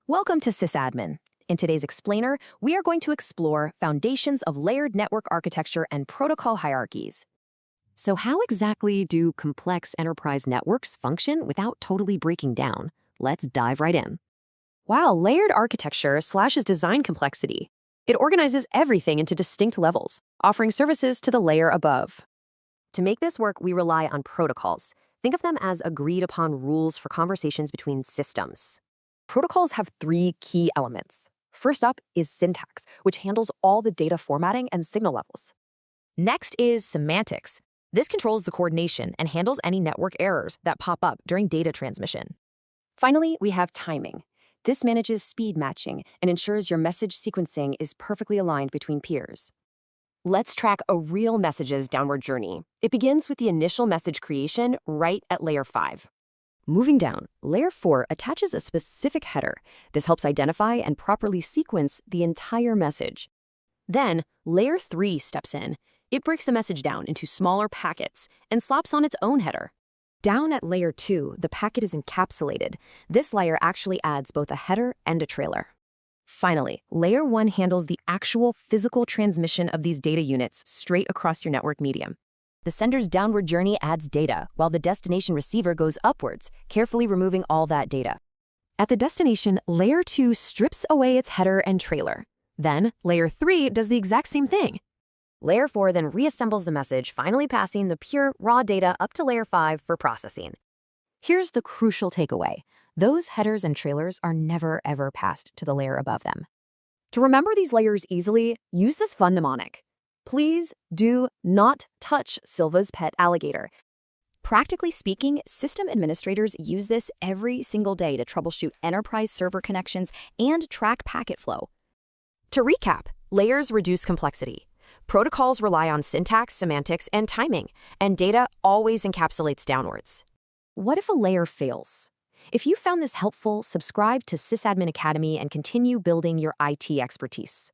Welcome to SysAdmin. In today's explainer, we are going to explore foundations of layered network architecture and protocol hierarchies. So how exactly do complex enterprise networks function without totally breaking down? Let's dive right in. Wow, layered architecture slashes design complexity. It organizes everything into distinct levels, offering services to the layer above. To make this work, we rely on protocols. Think of them as agreed-upon rules for conversations between systems. Protocols have three key elements. First up is syntax, which handles all the data formatting and signal levels. Next is semantics. This controls the coordination and handles any network errors that pop up during data transmission. Finally, we have timing. This manages speed matching and ensures your message sequencing is perfectly aligned between peers. Let's track a real message's downward journey. It begins with the initial message creation right at layer 5. Moving down, layer 4 attaches a specific header. This helps identify and properly sequence the entire message. Then, layer 3 steps in. It breaks the message down into smaller packets and slaps on its own header. Down at layer 2, the packet is encapsulated. This layer actually adds both a header and a trailer. Finally, layer 1 handles the actual physical transmission of these data units straight across your network medium. The sender's downward journey adds data, while the destination receiver goes upwards, carefully removing all that data. At the destination, layer 2 strips away its header and trailer. Then, layer 3 does the exact same thing. Layer 4 then reassembles the message, finally passing the pure, raw data up to layer 5 for processing. Here's the crucial takeaway. Those headers and trailers are never, ever passed to the layer above them. To remember these layers easily, use this fun mnemonic. Please do not touch Silva's pet alligator. Practically speaking, system administrators use this every single day to troubleshoot enterprise server connections and track packet flow. To recap, layers reduce complexity. Protocols rely on syntax, semantics, and timing, and data always encapsulates downwards. What if a layer fails? If you found this helpful, subscribe to SysAdmin Academy and continue building your IT expertise.